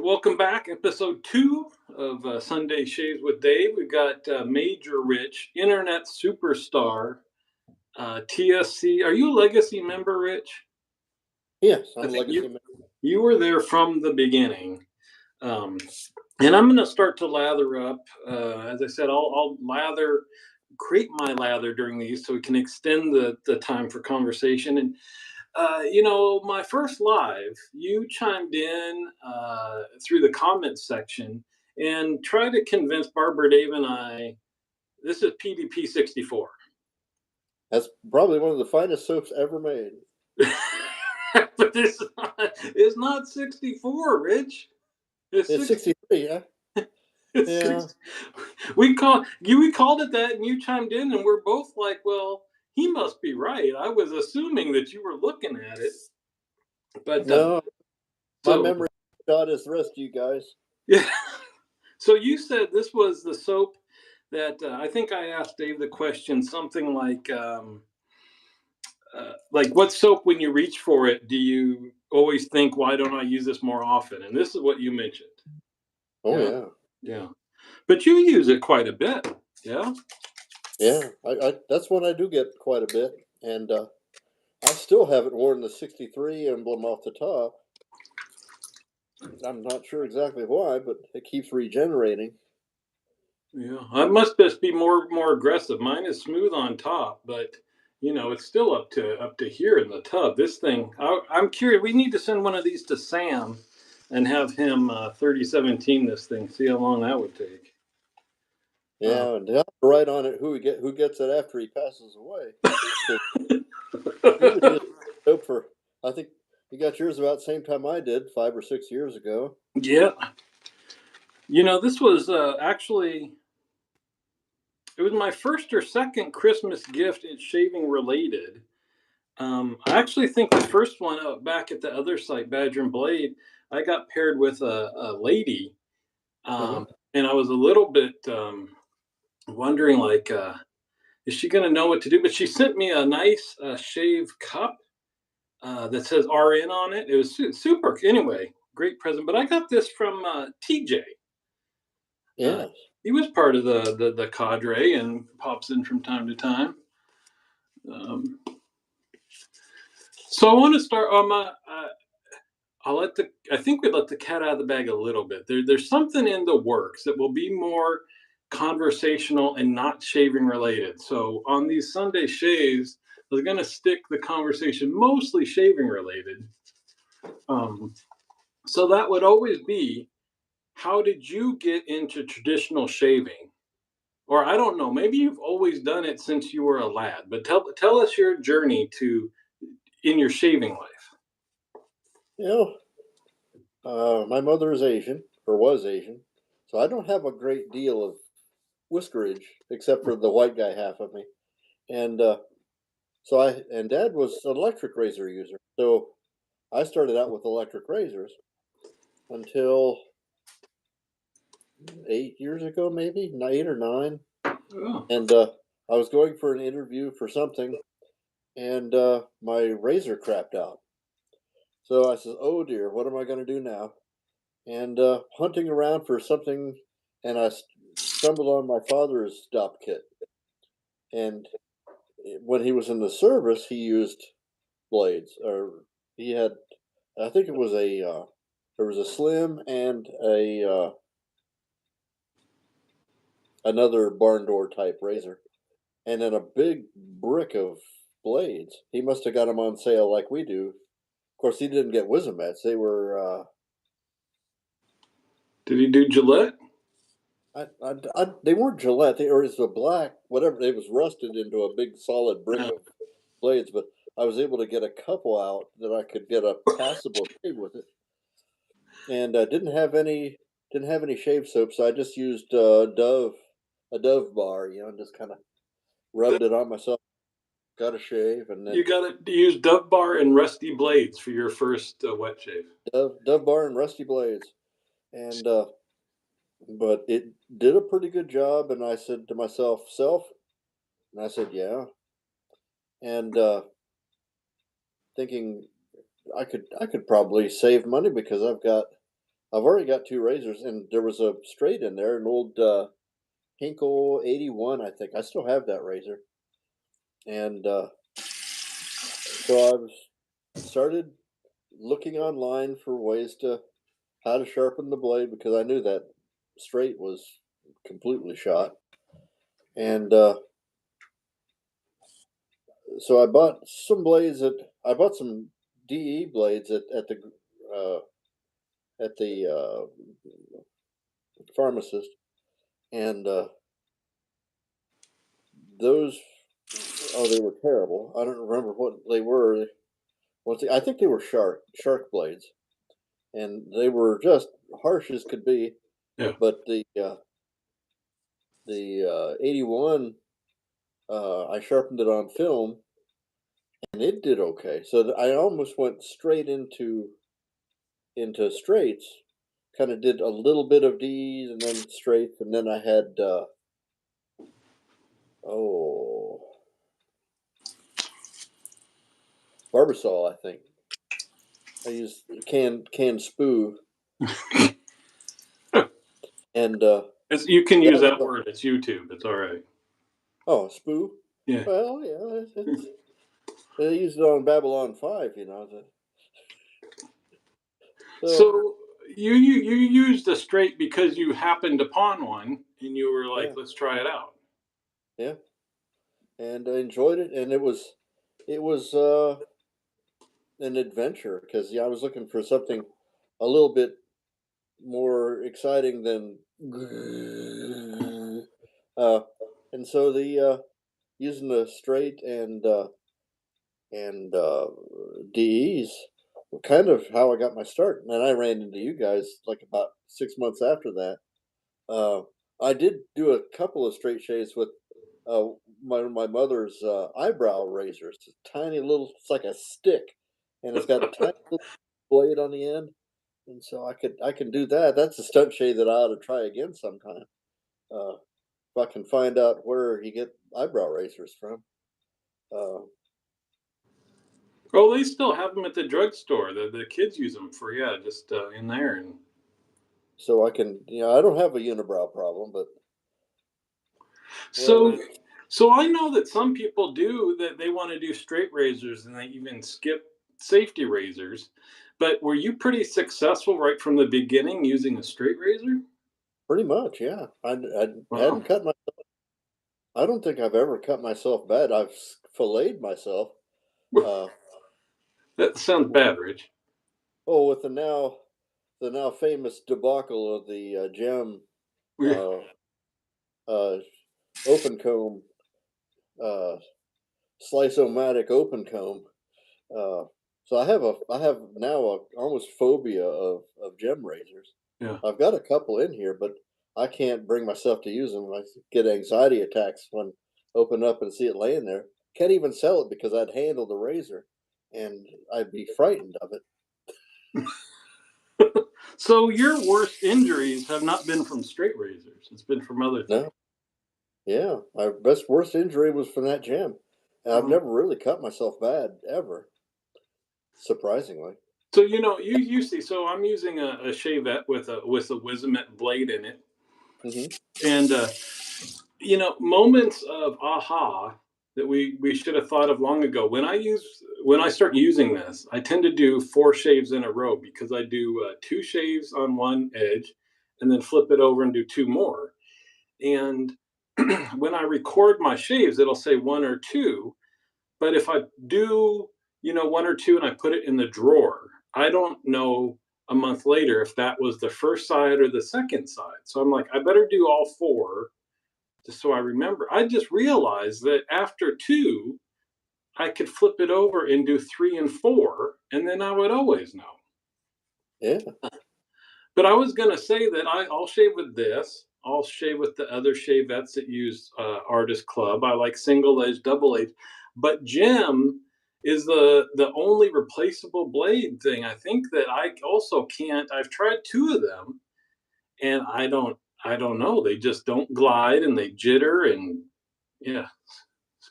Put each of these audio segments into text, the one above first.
Welcome back. Episode 2 of Sunday Shaves with Dave. We've got Major Rich, internet superstar, TSC. Are you a Legacy member, Rich? Yes, I I'm a think legacy member. you were there from the beginning. And I'm going to start to lather up. As I said, I'll create my lather during these so we can extend the time for conversation. And my first live, you chimed in through the comments section and tried to convince Barbara, Dave, and I this is PDP 64. That's probably one of the finest soaps ever made. But it's not 64, Rich. It's 63, yeah. Yeah. We called it that, and you chimed in, and we're both like, well, he must be right. I was assuming that you were looking at it. But No, my memory shot is the rest of you guys. Yeah. So you said this was the soap that I think I asked Dave the question something like what soap when you reach for it do you always think, why don't I use this more often? And this is what you mentioned. Oh yeah. Yeah. But you use it quite a bit. Yeah. Yeah, I that's one I do get quite a bit, and I still haven't worn the 63 emblem off the top. I'm not sure exactly why, but it keeps regenerating. Yeah. I must just be more aggressive. Mine is smooth on top, but it's still up to here in the tub. This thing, I'm curious. We need to send one of these to Sam and have him 3017 this thing. See how long that would take. Yeah, and they'll write on it who gets it after he passes away. He was using soap for, I think you got yours about the same time I did, 5 or 6 years ago. Yeah. This was actually, it was my first or second Christmas gift. It's shaving related. I actually think the first one back at the other site, Badger and Blade, I got paired with a lady. And I was a little bit wondering, like, is she going to know what to do? But she sent me a nice shave cup that says RN on it. It was super. Anyway, great present. But I got this from TJ. Yeah. He was part of the cadre and pops in from time to time. So I want to start. I think we'd let the cat out of the bag a little bit. There's something in the works that will be more conversational and not shaving related. So on these Sunday shaves, we're going to stick the conversation mostly shaving related. So that would always be, how did you get into traditional shaving? Or I don't know, maybe you've always done it since you were a lad. But tell us your journey in your shaving life. You know, my mother is Asian, or was Asian, so I don't have a great deal of whiskerage except for the white guy half of me. And and Dad was an electric razor user, so I started out with electric razors until 8 years ago, maybe 8 or 9. Oh. And I was going for an interview for something, and my razor crapped out. So I said, "Oh dear, what am I going to do now?" And hunting around for something, and I stumbled on my father's stop kit. And when he was in the service, he used blades, or he had, I think it was there was a slim and a another barn door type razor, and then a big brick of blades. He must have got them on sale like we do. Of course, he didn't get Wizamets. They were Did he do Gillette? they weren't Gillette. They or it's a black whatever. It was rusted into a big solid brick of blades. But I was able to get a couple out that I could get a passable shave with it, and didn't have any shave soap, so I just used a Dove bar, and just kind of rubbed it on myself. Got a shave, and You then got to use Dove Bar and Rusty Blades for your first wet shave. Dove bar and rusty blades, and but it did a pretty good job. And I said to myself, "Self," and I said, "Yeah," and thinking I could probably save money because I've got I've already got two razors, and there was a straight in there, an old Hinkle 81, I think. I still have that razor, and so I've started looking online for ways to how to sharpen the blade because I knew that straight was completely shot, and so I bought some DE blades uh, at the pharmacist, and those they were terrible. I don't remember what they were. I think they were shark blades, and they were just harsh as could be. Yeah. But the 81, I sharpened it on film, and it did okay. So I almost went straight into straights. Kind of did a little bit of D's and then straights, and then I had oh Barbasol, I think. I used can spoo, and You can use that that word. It's YouTube. It's all right. oh spoo. Yeah. Well, yeah, they used it on Babylon 5, So So you used a straight because you happened upon one and you were like, yeah, let's try it out. yeah, and I enjoyed it, and it was an adventure because I was looking for something a little bit more exciting than uh, and so the using the straight and DEs were kind of how I got my start. And then I ran into you guys like about 6 months after that. Uh, I did do a couple of straight shaves with uh, my mother's eyebrow razors. It's a tiny little, it's like a stick, and it's got a tiny little blade on the end. And so I can do that. That's a stunt shade that I ought to try again sometime. Uh, if I can find out where you get eyebrow razors from. Uh, Oh, they still have them at the drugstore. The kids use them for, yeah, just in there. And so I can, I don't have a unibrow problem, but well, so, so I know that some people do that. They want to do straight razors and they even skip safety razors. But were you pretty successful right from the beginning using a straight razor? pretty much, yeah. I Wow, hadn't cut my. I don't think I've ever cut myself bad. I've filleted myself. Uh, that sounds bad, Rich. oh, with the now famous debacle of the gem Yeah. uh, uh, open comb uh, slice-o-matic open comb. Uh, so I have now a almost phobia of gem razors. Yeah. I've got a couple in here, but I can't bring myself to use them. I get anxiety attacks when open up and see it laying there. Can't even sell it because I'd handle the razor, and I'd be frightened of it. So your worst injuries have not been from straight razors. It's been from other things. No, yeah, my best worst injury was from that gem, and I've Um, never really cut myself bad ever, surprisingly. so you see. So I'm using a Shavette with a Wizamet blade in it, Hmm. and moments of aha that we should have thought of long ago. When I start using this, I tend to do four shaves in a row because I do two shaves on one edge, and then flip it over and do two more. And when I record my shaves, it'll say one or two. But if I do, one or two and I put it in the drawer, I don't know a month later if that was the first side or the second side. So I'm like, I better do all four just so I remember. I just realized that after two, I could flip it over and do three and four, and then I would always know. Yeah, But I was going to say that I'll shave with this. I'll shave with the other shavettes that use Artist Club. I like single edge, double edge, but Gem is the only replaceable blade thing. I think that I also can't. I've tried two of them, and I don't know. They just don't glide and they jitter and yeah.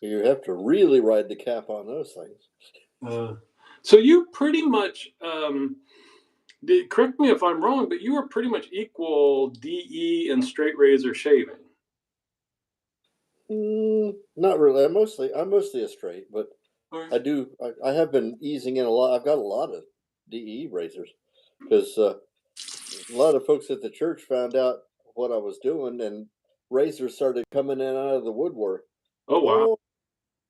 you have to really ride the cap on those things. So you pretty much Correct me if I'm wrong, but you were pretty much equal DE and straight razor shaving. Not really. I'm mostly a straight, but Or- I have been easing in a lot. I've got a lot of DE razors because a lot of folks at the church found out what I was doing, and razors started coming in out of the woodwork. Oh wow. Oh,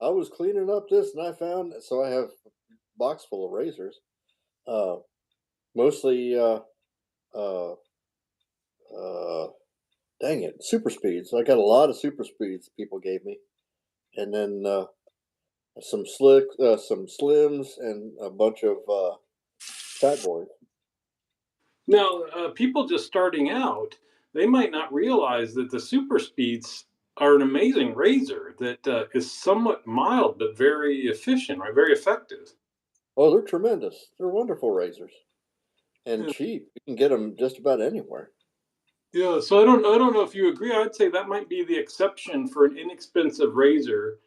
I was cleaning up this, and I found so I have a box full of razors. Uh, Mostly, uh, uh, dang it, super speeds. I got a lot of super speeds people gave me, and then some slims, and a bunch of fat boys. Now, people just starting out, they might not realize that the super speeds are an amazing razor that is somewhat mild but very efficient, right? Very effective. Oh, they're tremendous. They're wonderful razors and Yeah. cheap. You can get them just about anywhere. Yeah, so I don't know if you agree. I'd say that might be the exception for an inexpensive razor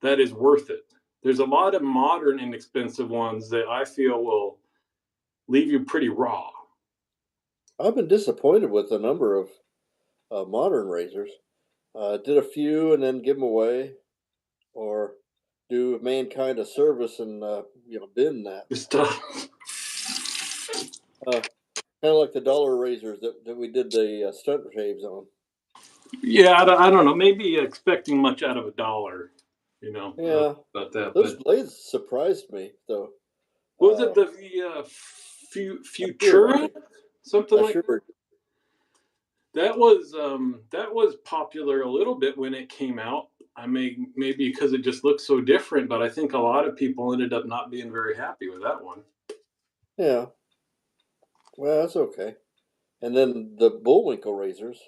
that is worth it. There's a lot of modern inexpensive ones that I feel will leave you pretty raw. I've been disappointed with a number of modern razors. Did a few and then give them away, or do mankind a service and bin that. Just Uh, Kind of like the dollar razors that we did the stunt shaves on. yeah, I don't know. Maybe expecting much out of a dollar, I don't know Yeah, about that. those But blades surprised me though. what was it Uh, the Assured Futura, me. something like that? Assured. That was popular a little bit when it came out. I maybe because it just looked so different, but I think a lot of people ended up not being very happy with that one. Yeah, well, that's okay. And then the Bullwinkle razors,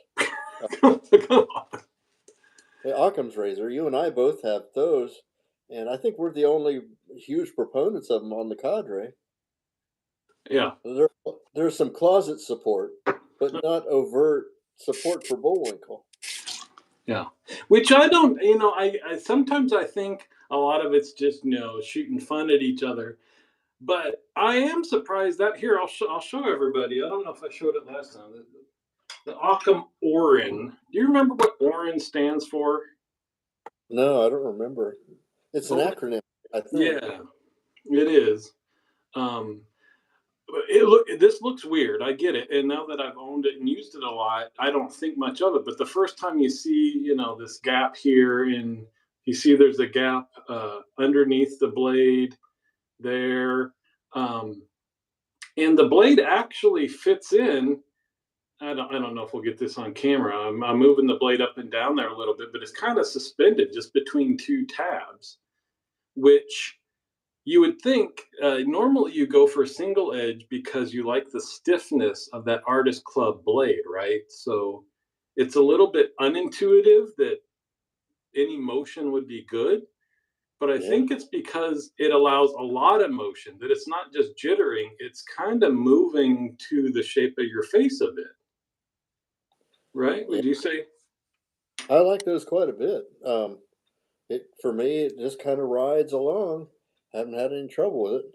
the Occam's razor. You and I both have those, and I think we're the only huge proponents of them on the cadre. Yeah, There, there's some closet support, but not overt support for Bullwinkle. yeah. Which I don't, I sometimes I think a lot of it's just shooting fun at each other. But I am surprised that here I'll show everybody. I don't know if I showed it last time. The Occam Orin. Do you remember what Orin stands for? No, I don't remember. It's an Oh, acronym, I think. yeah, it is. Um, this looks weird. I get it, and now that I've owned it and used it a lot, I don't think much of it. But the first time you see, this gap here, and you see there's a gap underneath the blade there, um, and the blade actually fits in. I don't know if we'll get this on camera. I'm moving the blade up and down there a little bit, but it's kind of suspended just between two tabs, which you would think normally you go for a single edge because you like the stiffness of that artist club blade, right? So it's a little bit unintuitive that any motion would be good, but I Yeah. think it's because it allows a lot of motion, that it's not just jittering, it's kind of moving to the shape of your face a bit, right? Yeah. Would you say? I like those quite a bit. It for me, it just kind of rides along. Haven't had any trouble with it,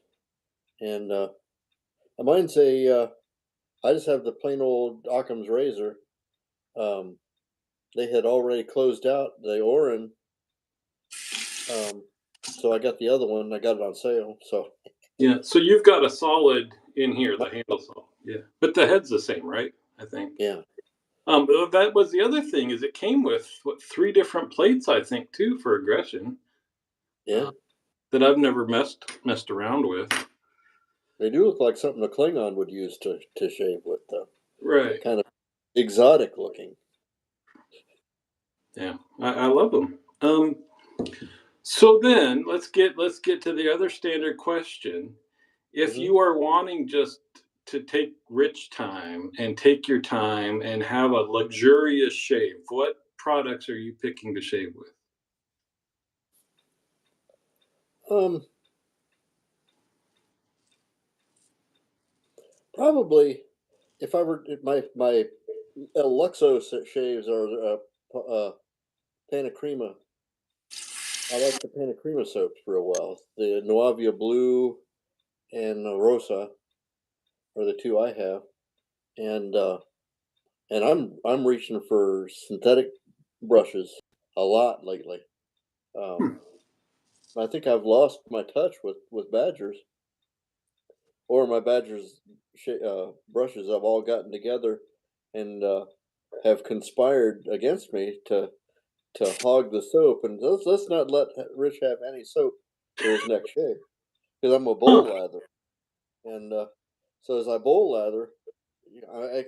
and mine's a. I just have the plain old Occam's razor. Um, they had already closed out the Orin, um, so I got the other one. I got it on sale. So Yeah, so you've got a solid in here, my, the handle saw. Yeah, but the head's the same, right? I think. yeah, That was the other thing is it came with what three different plates, I think, too, for aggression yeah, uh, that I've never messed around with. they do look like something a Klingon would use to shave with, though. Right. Kind of exotic looking. Yeah, I love them. So then let's get to the other standard question. If Hmm. you are wanting just to take rich time and take your time and have a luxurious shave, what products are you picking to shave with? Um, Probably if I were my Luxo shaves are Panacrema. I like the Panacrema soaps real well. The Nuavia Blue and Rosa are the two I have, and I'm reaching for synthetic brushes a lot lately. Um, Hmm. I think I've lost my touch with badgers, or my badgers brushes have all gotten together and have conspired against me to hog the soap. And let's not let Rich have any soap for his next shave because I'm a Huh. bowl lather, and so as I bowl lather,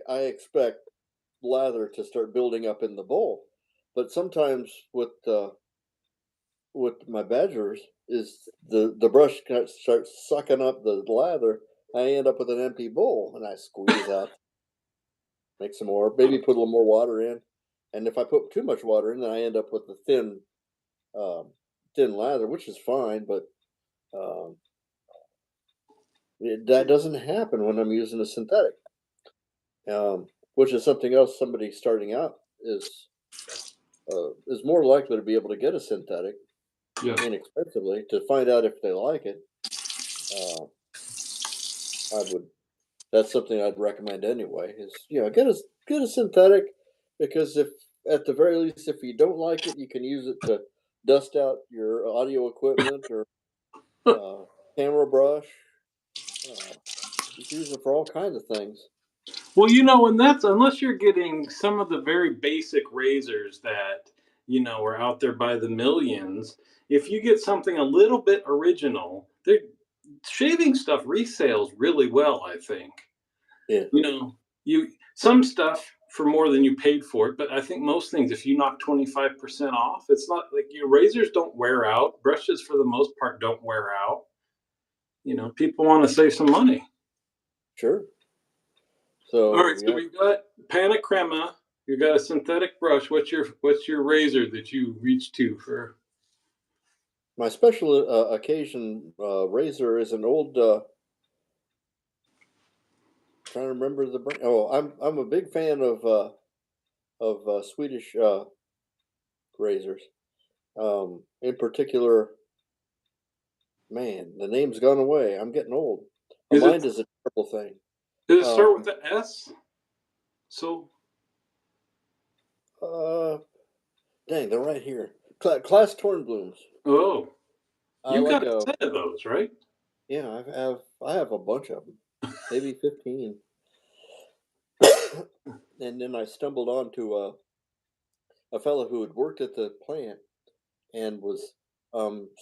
I expect lather to start building up in the bowl. But sometimes with my badgers is the brush starts sucking up the lather. I end up with an empty bowl, and I squeeze out, make some more, maybe put a little more water in. And if I put too much water in, then I end up with a um, thin lather, which is fine. But um, that doesn't happen when I'm using a synthetic, which is something else. Somebody starting out is more likely to be able to get a synthetic Yeah. inexpensively to find out if they like it. Uh, I would. That's something I'd recommend anyway. Is get a synthetic because if at the very least if you don't like it, you can use it to dust out your audio equipment or uh, camera brush. Uh, you can use it for all kinds of things. Well, and that's unless you're getting some of the very basic razors that, are out there by the millions. If you get something a little bit original, shaving stuff resales really well, I think. Yeah, You some stuff for more than you paid for it, but I think most things, if you knock 25% off, it's not like your razors don't wear out. Brushes for the most part don't wear out. People want to save some money. sure. All So right, so yeah, we got Panacrema. You got a synthetic brush. What's your razor that you reach to for? my special occasion razor is an old. Trying to remember the brand. Oh, I'm a big fan of Swedish razors. In particular, man, the name's gone away. I'm getting old. My Is it mind is a terrible thing. does it start Um, with the S? So uh, Dang, they're right here. Class Tornblooms. oh, I you like got a a set of those, right? Yeah. I have a bunch of them, maybe 15. And then I stumbled onto a fellow who had worked at the plant and was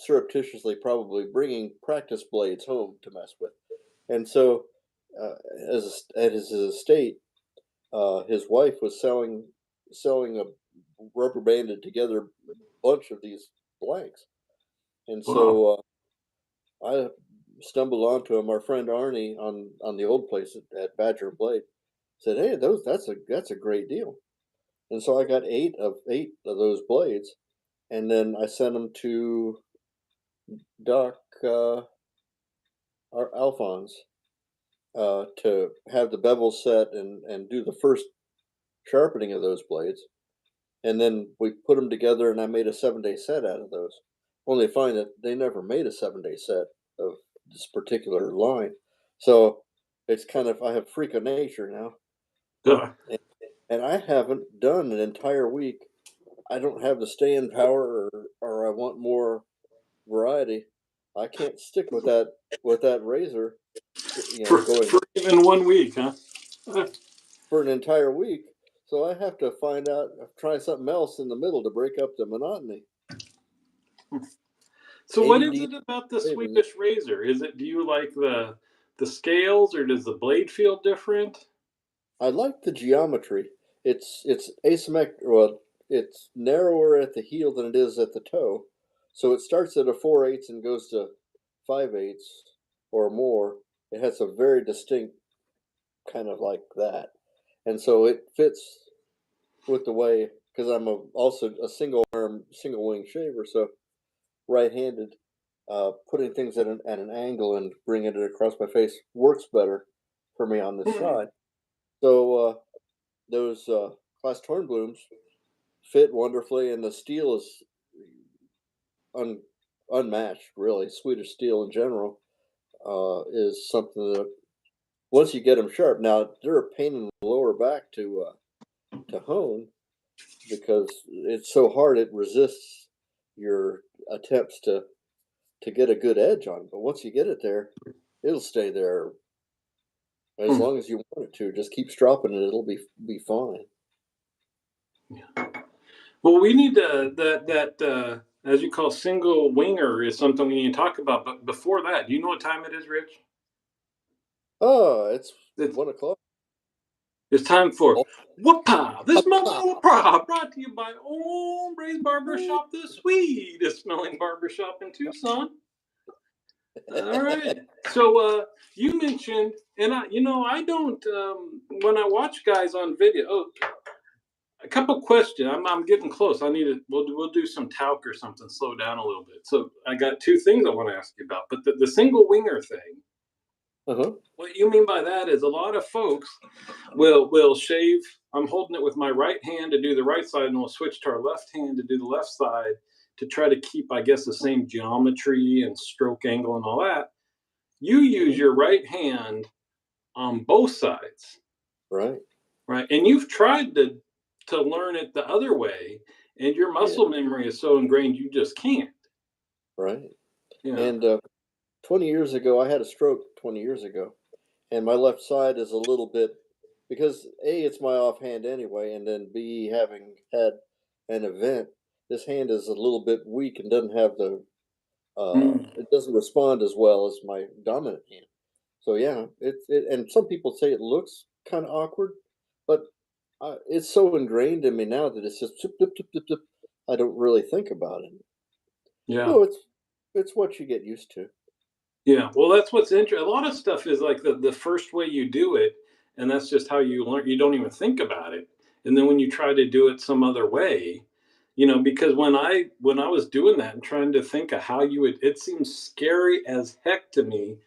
surreptitiously probably bringing practice blades home to mess with. And so, uh, at his estate, his wife was selling a rubber banded together bunch of these blanks, and Wow. so I stumbled onto him. Our friend Arnie on the old place at Badger and Blade said, "Hey, that's a great deal." And so I got eight of those blades, and then I sent them to Doc Alphonse to have the bevel set and do the first sharpening of those blades. And then we put them together, and I made a 7-day set out of those. Only to find that they never made a 7-day set of this particular line. So it's kind of I have freak of nature now, Duh. and, and I haven't done an entire week. I don't have the staying power, or I want more variety. I can't stick with that razor, For going even 1 week, huh? for an entire week. So I have to try something else in the middle to break up the monotony. So what is ADD it about the savings. Swedish razor? Do you like the scales or does the blade feel different? I like the geometry. It's asymmetric. Well, it's narrower at the heel than it is at the toe. So it starts at a 4/8 and goes to 5/8 or more. It has a very distinct kind of like that, and so it fits with the way because I'm also a single arm, single wing shaver. So right-handed, putting things at an angle and bringing it across my face works better for me on this Hmm. side. So those class torn blooms fit wonderfully, and the steel is un, unmatched. Really, Swedish steel in general is something that once you get them sharp, now they're a pain in the lower back to hone because it's so hard it resists your attempts to get a good edge on it. But once you get it there, it'll stay there as Hmm. long as you want it to. Just keep stropping it; it'll be fine. Well, we need that as you call single winger is something we need to talk about. But before that, do you know what time it is, Rich? Oh, it's It's 1 o'clock. it's time for Oh, Whoopah! This moment papa. of Whoopah brought to you by Hombre's Barbershop, the sweetest smelling barbershop in Tucson. All right. So you mentioned, and I don't when I watch guys on video. Oh, a couple questions. I'm getting close. I need to. We'll do some talc or something. Slow down a little bit. So I got two things I want to ask you about. But the single winger thing. Uh-huh. What you mean by that is a lot of folks will shave. I'm holding it with my right hand to do the right side, and we'll switch to our left hand to do the left side to try to keep, I guess, the same geometry and stroke angle and all that. You use Hmm. your right hand on both sides, Right. right? And you've tried to learn it the other way, and your Yeah. muscle memory is so ingrained you just can't. Right. Yeah. And 20 years ago, I had a stroke 20 years ago, and my left side is a little bit because A, it's my offhand anyway, and then B, having had an event, this hand is a little bit weak and doesn't have Mm. it doesn't respond as well as my dominant hand. So yeah, and some people say it looks kind of awkward, but it's so ingrained in me now that it's just zip, zip, zip, zip, zip. I don't really think about it. Yeah. So it's what you get used to. Yeah, well, that's what's interesting. A lot of stuff is like the first way you do it, and that's just how you learn. You don't even think about it, and then when you try to do it some other way, because when I was doing that and trying to think of how you would, it seems scary as heck to me.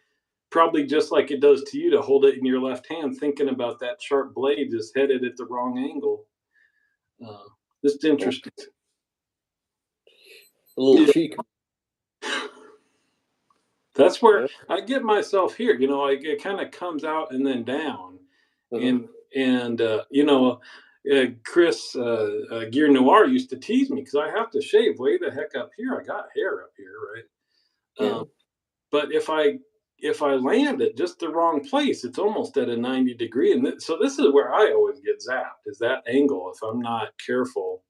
Probably just like it does to you to hold it in your left hand, thinking about that sharp blade just headed at the wrong angle. Uh, just Yeah, interesting. a little Yeah. cheek. That's where Yeah. I get myself here. It kind of comes out and then down, Uh-huh. and Chris Gear Noir used to tease me because I have to shave way the heck up here. I got hair up here, right? Yeah. But if I land it just the wrong place, it's almost at a 90 degree, and so this is where I always get zapped. Is that angle if I'm not careful,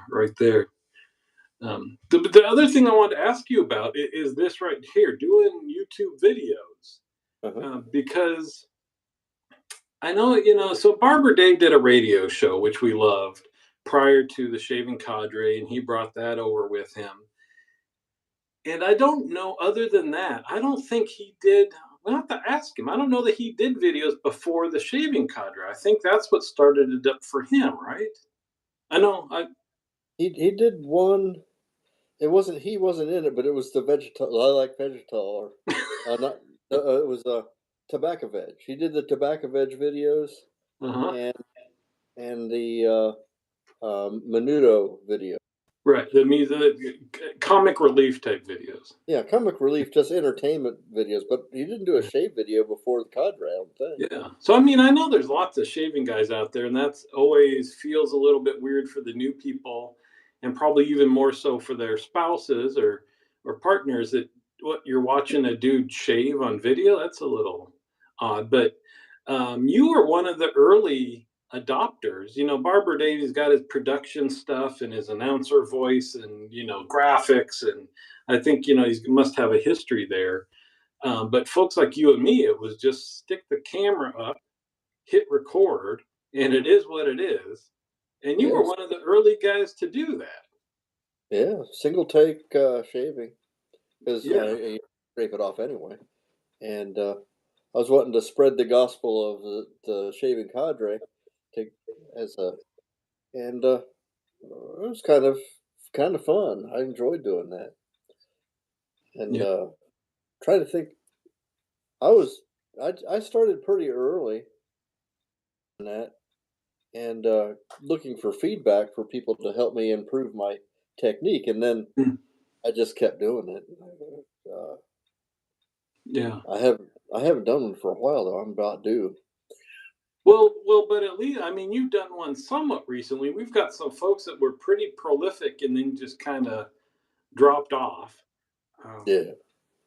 right there. The other thing I wanted to ask you about is this right here, doing YouTube videos, Uh-huh. because I know, so Barber Dave did a radio show, which we loved prior to the Shaving Cadre, and he brought that over with him. And I don't know, other than that, I don't think he did. We'll have to ask him. I don't know that he did videos before the Shaving Cadre. I think that's what started it up for him, right? I know. He did one. It wasn't he wasn't in it, but it was the vegetal. I like vegetal, or not. It was tobacco veg. He did the tobacco veg videos Uh huh. and the Menudo video. Right. The comic relief type videos. Yeah, comic relief, just entertainment videos. But he didn't do a shave video before the cadre. I don't think. Yeah. So I mean, I know there's lots of shaving guys out there, and that's always feels a little bit weird for the new people, and probably even more so for their spouses or partners. That what you're watching a dude shave on video. That's a little odd. But you were one of the early adopters. Barber Davy's got his production stuff and his announcer voice and graphics, and I think he must have a history there. But folks like you and me, it was just stick the camera up, hit record, and it is what it is. And you were Yes. one of the early guys to do that. Yeah, single take shaving because Yeah. you scrape it off anyway. And I was wanting to spread the gospel of the shaving cadre to as a and it was kind of fun. I enjoyed doing that. And Yeah. trying to think, I was I started pretty early in that and looking for feedback for people to help me improve my technique, and then Mm. I just kept doing it. Uh, Yeah. I haven't done one for a while though. I'm about due. Well, but at least I mean, you've done one somewhat recently. We've got some folks that were pretty prolific and then just kind of dropped off. Um, Yeah,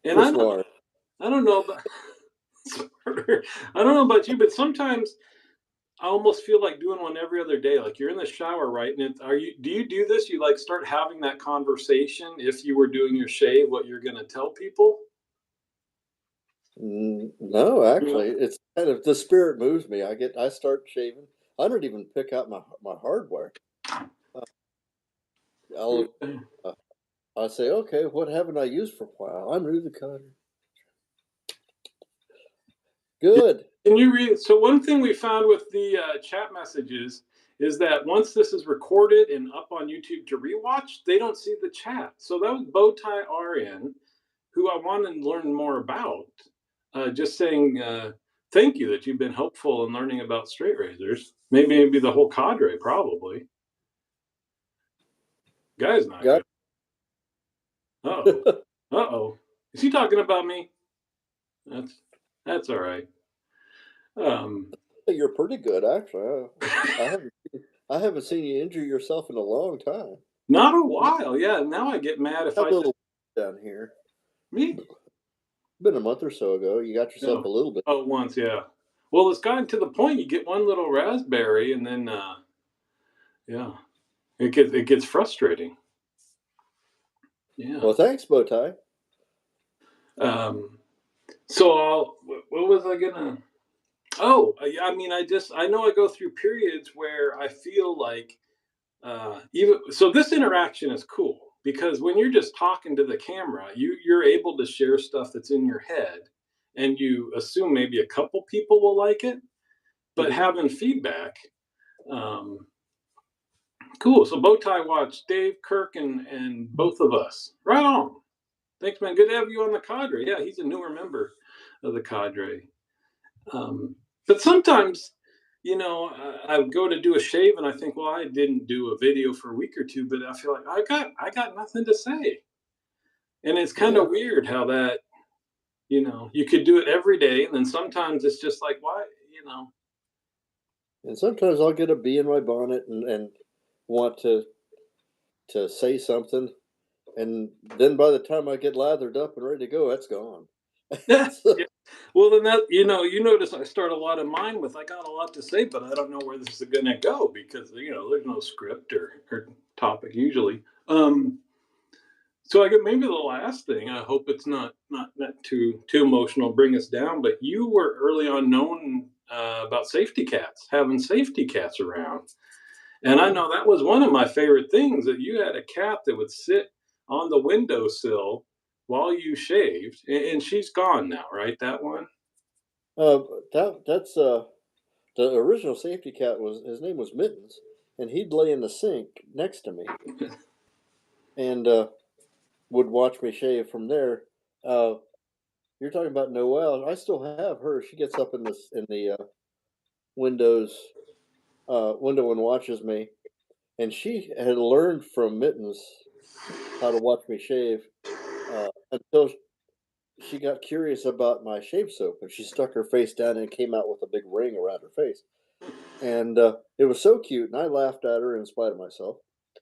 and we're smart. I don't know about I don't know about you, but sometimes I almost feel like doing one every other day. Like you're in the shower, right? And do you do this? You like start having that conversation if you were doing your shave, what you're going to tell people? No, You know? actually, it's kind of the spirit moves me. I start shaving. I don't even pick out my hardware. Uh, I'll uh, I say, okay, what haven't I used for a while? I'm new to the cutter. Good. Can you read? So one thing we found with the chat messages is that once this is recorded and up on YouTube to rewatch, they don't see the chat. So that was Bowtie RN, who I want to learn more about. Just saying thank you that you've been helpful in learning about straight razors. Maybe the whole cadre, probably. Guy's not Got good. Uh oh. Uh oh. Is he talking about me? That's that's all right. Um, You're pretty good, actually. I haven't seen you injure yourself in a long time. Not a while. Yeah. Now I get mad if A I just little down here. me. Been a month or so ago. You got yourself No. a little bit. Oh, once, yeah. Well, it's gotten to the point you get one little raspberry, and then yeah, it gets frustrating. Yeah. Well, thanks, Bowtie. Um. So what was I gonna? Oh, I mean, I know I go through periods where I feel like even so this interaction is cool because when you're just talking to the camera, you're able to share stuff that's in your head, and you assume maybe a couple people will like it, but Hmm. having feedback. Um, Cool. So Bowtie watched Dave, Kirk, and both of us. Right on. Thanks, man. Good to have you on the cadre. Yeah, he's a newer member of the cadre. But sometimes, I would go to do a shave and I think, well, I didn't do a video for a week or two, but I feel like I got nothing to say. And it's kind Yeah. of weird how that, you could do it every day, and then sometimes it's just like, why, And sometimes I'll get a bee in my bonnet and want to say something, and then by the time I get lathered up and ready to go, that's gone. yeah. So, Well, then you notice I start a lot of mine with I got a lot to say, but I don't know where this is going to go because there's no script or topic usually. So I get maybe the last thing. I hope it's not too emotional, bring us down. But you were early on known about safety cats, having safety cats around, and I yeah, know that was one of my favorite things that you had a cat that would sit on the windowsill while you shaved, and she's gone now, right? That one. uh, that's the original safety cat was his name was Mittens, and he'd lay in the sink next to me and would watch me shave from there. Uh, you're talking about Noelle. I still have her. She gets up in the windows window and watches me, and she had learned from Mittens how to watch me shave until she got curious about my shave soap, and she stuck her face down and came out with a big ring around her face. And it was so cute, and I laughed at her in spite of myself.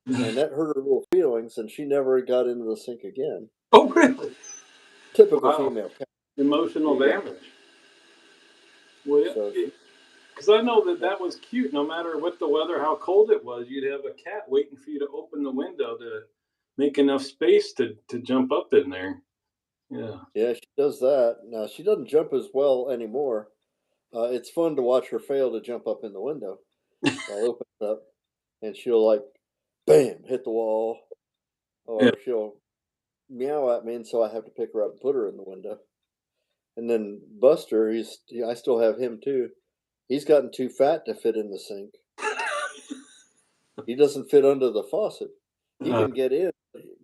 And that hurt her little feelings, and she never got into the sink again. Oh, really? Typical Wow. female cat. Emotional She, damage. Well, so yeah, she, because I know that was cute. No matter what the weather, how cold it was, you'd have a cat waiting for you to open the window to make enough space to jump up in there. Yeah. yeah, she does that. Now she doesn't jump as well anymore. It's fun to watch her fail to jump up in the window. I'll open it up, and she'll like, bam, hit the wall, Yeah. or she'll meow at me, and so I have to pick her up and put her in the window. And then Buster, I still have him too. He's gotten too fat to fit in the sink. He doesn't fit under the faucet. He Uh, can get in,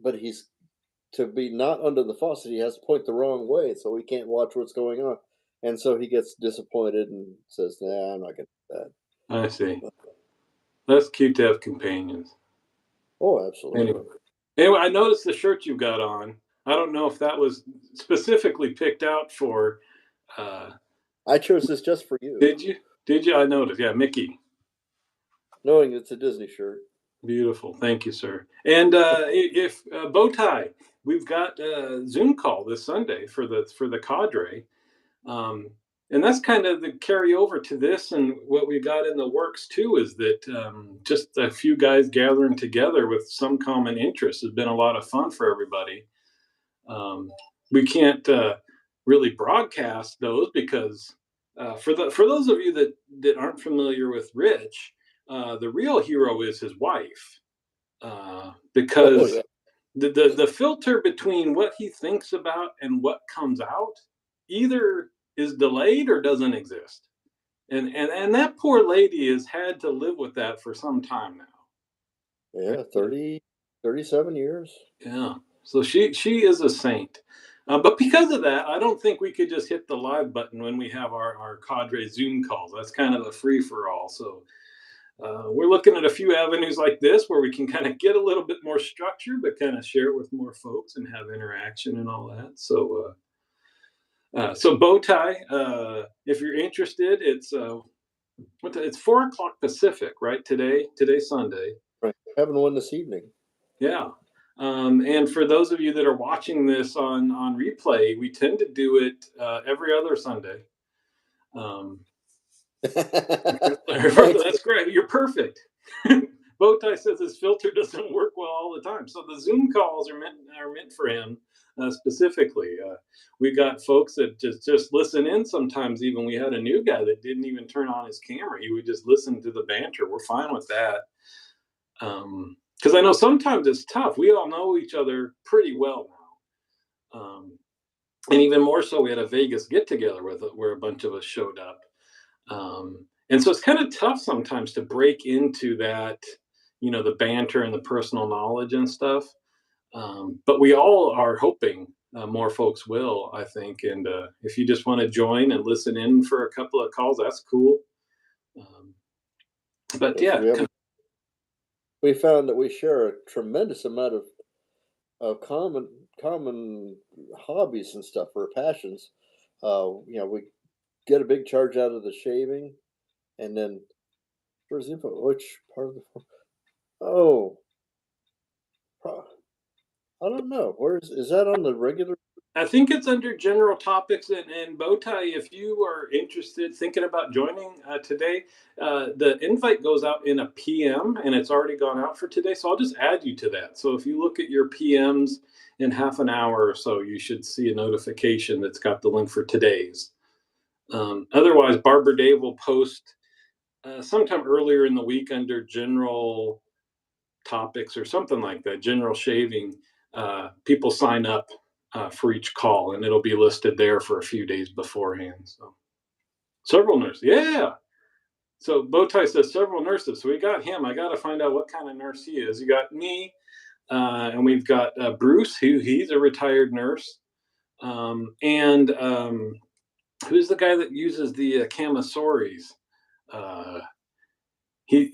but he's to be not under the faucet. He has to point the wrong way, so he can't watch what's going on. And so he gets disappointed and says, "Nah, I'm not going to do that." I see. That's cute to have companions. Oh, absolutely. Anyway, I noticed the shirt you've got on. I don't know if that was specifically picked out for. Uh, I chose this just for you, did you? Did you? I noticed. Yeah, Mickey. knowing it's a Disney shirt. Beautiful. Thank you, sir. And if bow tie, we've got a Zoom call this Sunday for the cadre. Um, and that's kind of the carryover to this, and what we got in the works too is that just a few guys gathering together with some common interest has been a lot of fun for everybody. Um, we can't really broadcast those because for those of you that aren't familiar with Rich, the real hero is his wife, Oh because yeah, the filter between what he thinks about and what comes out either is delayed or doesn't exist. And that poor lady has had to live with that for some time now. yeah, 30, 37 years. Yeah. So she is a saint. But because of that, I don't think we could just hit the live button when we have our cadre Zoom calls. That's kind of a free for all. So we're looking at a few avenues like this where we can kind of get a little bit more structure, but kind of share it with more folks and have interaction and all that. So bow tie. If you're interested, it's 4 o'clock Pacific, right? Today's Sunday. Right, having one this evening. Yeah. And for those of you that are watching this on replay, we tend to do it every other Sunday. Um, Thanks. that's great. You're perfect. Bowtie says his filter doesn't work well all the time, so the Zoom calls are meant for him specifically. We got folks that just listen in sometimes. Even we had a new guy that didn't even turn on his camera; he would just listen to the banter. We're fine with that. Because I know sometimes it's tough. We all know each other pretty well now, and even more so, we had a Vegas get together where a bunch of us showed up, and so it's kind of tough sometimes to break into that, the banter and the personal knowledge and stuff. But we all are hoping more folks will, I think. And if you just want to join and listen in for a couple of calls, that's cool. Um, but Yes, yeah, we found that we share a tremendous amount of common hobbies and stuff or passions. We get a big charge out of the shaving, and then where's the info? Which part of the oh, pro- I don't know. Is that on the regular? I think it's under general topics, and Bowtie. If you are interested, thinking about joining today, the invite goes out in a PM, and it's already gone out for today. So I'll just add you to that. So if you look at your PMs in half an hour or so, you should see a notification that's got the link for today's. Otherwise, Barbara Dave will post sometime earlier in the week under general topics or something like that, general shaving. People sign up for each call, and it'll be listed there for a few days beforehand. So several nurses, yeah. So Bowtie says several nurses. So we got him. I got to find out what kind of nurse he is. You got me, and we've got Bruce, he's a retired nurse, and who's the guy that uses the Camasoris? Uh, he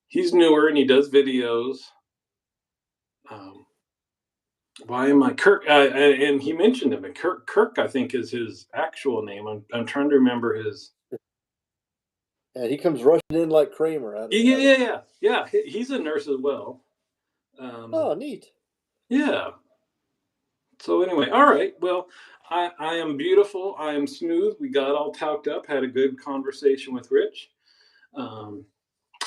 he's newer and he does videos. Um, why am I Kirk? And he mentioned him. And Kirk, I think, is his actual name. I'm trying to remember his. And he comes rushing in like Kramer Yeah, out of. yeah, yeah, yeah. He's a nurse as well. Um, Oh, neat. yeah. So anyway, all right. Well, I am beautiful. I am smooth. We got all talked up. Had a good conversation with Rich. Um,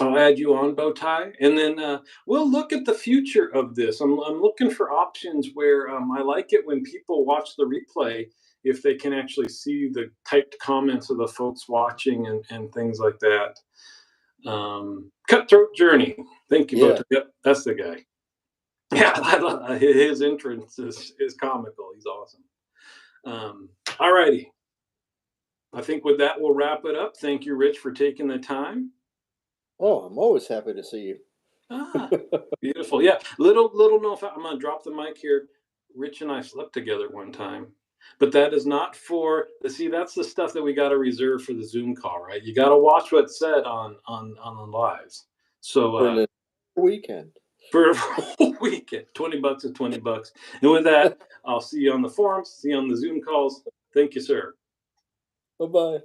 I'll add you on, Bowtie, and then we'll look at the future of this. I'm looking for options where I like it when people watch the replay if they can actually see the typed comments of the folks watching and things like that. Cutthroat Journey. Thank you, Yeah. Bowtie. Yep, that's the guy. Yeah, his entrance is comical. He's awesome. All righty. I think with that, we'll wrap it up. Thank you, Rich, for taking the time. Oh, I'm always happy to see you. Ah, beautiful. Yeah. Little no. I'm gonna drop the mic here. Rich and I slept together one time, but that is not for the. See, that's the stuff that we got to reserve for the Zoom call, right? You got to watch what's said on the lives. So For an weekend. for a whole weekend. $20 is $20. And with that, I'll see you on the forums, see you on the Zoom calls. Thank you, sir. Bye bye.